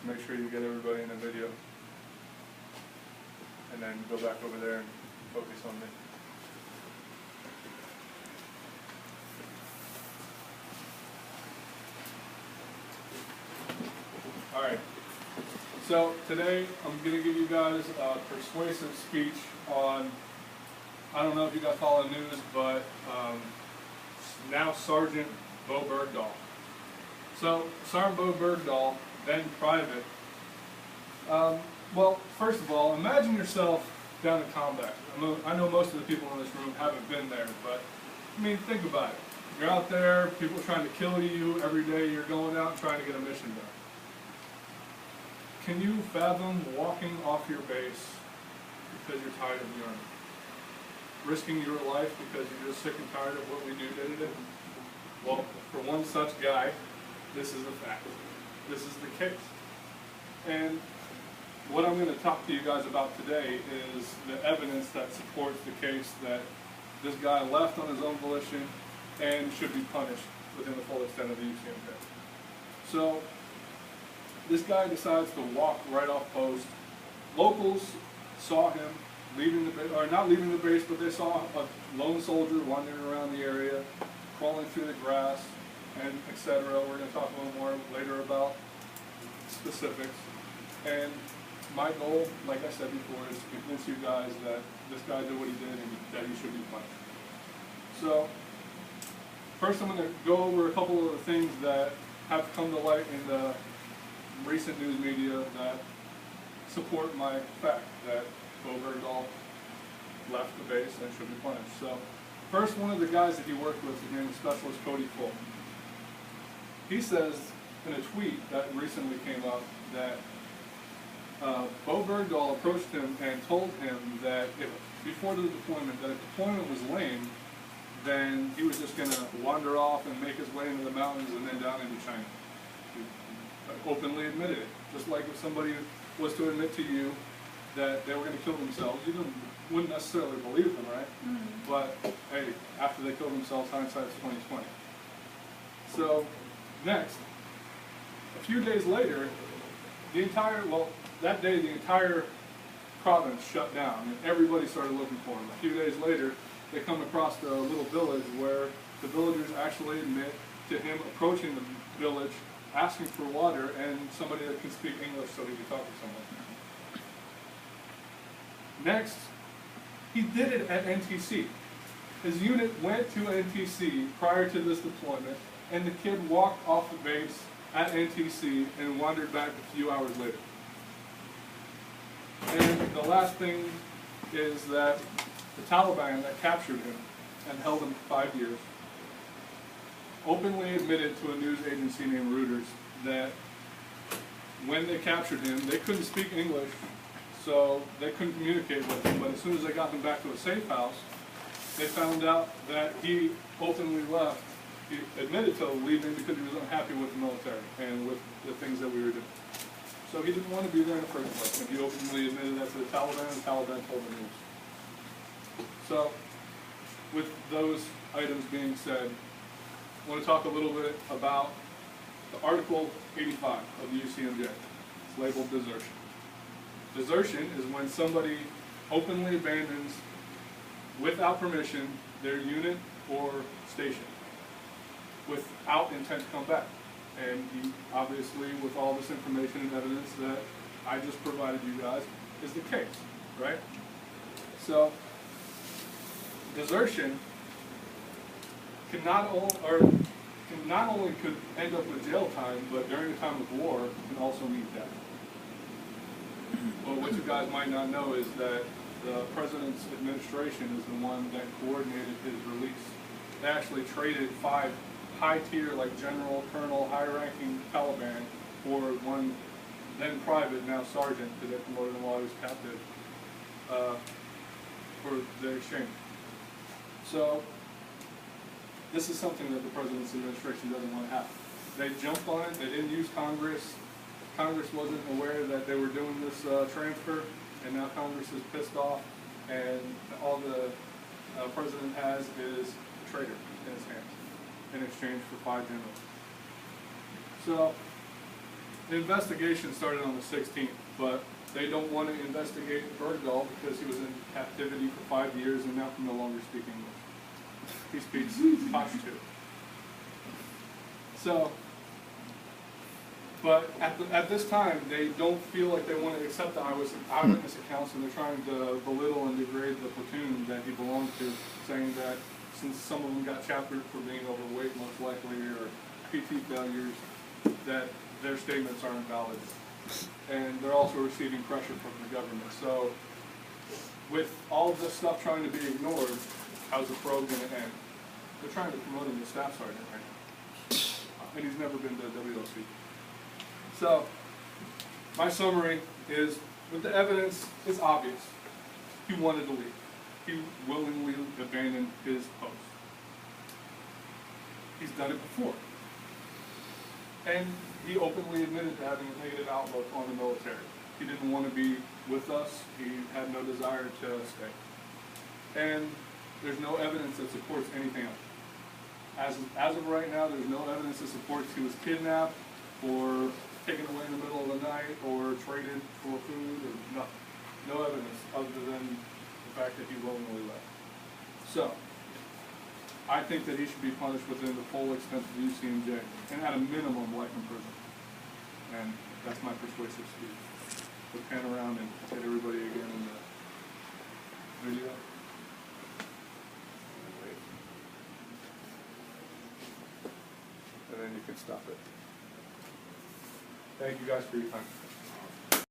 Make sure you get everybody in the video. And then go back over there and focus on me. Alright, so today I'm going to give you guys a persuasive speech on, I don't know if you guys follow the news, but now Sergeant Bo Bergdahl. So, Sergeant Bo Bergdahl, then private. Well, first of all, imagine yourself down in combat. I know most of the people in this room haven't been there, but I mean, think about it. You're out there, people are trying to kill you every day, you're going out and trying to get a mission done. Can you fathom walking off your base because you're tired of the Army? Risking your life because you're just sick and tired of what we do day to day? Well, for one such guy, this is a fact. This is the case. And what I'm going to talk to you guys about today is the evidence that supports the case that this guy left on his own volition and should be punished within the full extent of the UCMJ. So, this guy decides to walk right off post. Locals saw him leaving the base, or not leaving the base, but they saw a lone soldier wandering around the area, crawling through the grass, and etc. We're going to talk a little more later about specifics. And my goal, like I said before, is to convince you guys that this guy did what he did and that he should be punished. So, first I'm going to go over a couple of the things that have come to light in the recent news media that support my fact that Bo Bergdahl left the base and should be punished. So, first, one of the guys that he worked with, his name is Specialist Cody Fulton. He says in a tweet that recently came out that Bo Bergdahl approached him and told him that before the deployment, that if deployment was lame, then he was just going to wander off and make his way into the mountains and then down into China. He openly admitted it. Just like if somebody was to admit to you that they were going to kill themselves, you wouldn't necessarily believe them, right? Mm-hmm. But hey, after they kill themselves, hindsight's 20/20. So next, a few days later, that day the entire province shut down and everybody started looking for him. A few days later, they come across a little village where the villagers actually admit to him approaching the village, asking for water and somebody that can speak English so he could talk to someone. Next, he did it at NTC. His unit went to NTC prior to this deployment, and the kid walked off the base at NTC and wandered back a few hours later. And the last thing is that the Taliban that captured him and held him for 5 years openly admitted to a news agency named Reuters that when they captured him, they couldn't speak English, so they couldn't communicate with him, but as soon as they got him back to a safe house, they found out that he openly left. He admitted to leaving because he was unhappy with the military and with the things that we were doing. So he didn't want to be there in the first place, and he openly admitted that to the Taliban, and the Taliban told the news. So, with those items being said, I want to talk a little bit about the Article 85 of the UCMJ. It's labeled desertion. Desertion is when somebody openly abandons, without permission, their unit or station, without intent to come back. And he, obviously, with all this information and evidence that I just provided you guys, is the case, right? So, desertion can not only could end up with jail time, but during a time of war, can also mean death. But what you guys might not know is that the president's administration is the one that coordinated his release. They actually traded 5 high-tier, like general, colonel, high-ranking Taliban for one then private, now sergeant, because they promoted him while he was captive, for the exchange. So, this is something that the president's administration doesn't want to happen. They jumped on it. They didn't use Congress. Congress wasn't aware that they were doing this transfer, and now Congress is pissed off, and all the president has is a traitor in his hands in exchange for 5 generals. So, The investigation started on the 16th, but they don't want to investigate Bergdahl because he was in captivity for 5 years and now can no longer speak English. He speaks Pashto. So, but at this time, they don't feel like they want to accept the eyewitness accounts, and they're trying to belittle and degrade the platoon that he belonged to, saying that since some of them got chaptered for being overweight, most likely, or PT failures, that their statements are invalid. And they're also receiving pressure from the government. So, with all of this stuff trying to be ignored, how's the probe going to end? They're trying to promote him to staff sergeant right now. And he's never been to WLC. So, my summary is, with the evidence, it's obvious. He wanted to leave. He willingly abandoned his post. He's done it before. And he openly admitted to having a negative outlook on the military. He didn't want to be with us. He had no desire to stay. And there's no evidence that supports anything else. As of right now, there's no evidence that supports he was kidnapped or taken away in the middle of the night or traded for food or nothing. No evidence other than the fact that he willingly left. So, I think that he should be punished within the full extent of the UCMJ, and at a minimum, life in prison. And that's my persuasive speech. We'll pan around and hit everybody again in the video. And then you can stop it. Thank you guys for your time.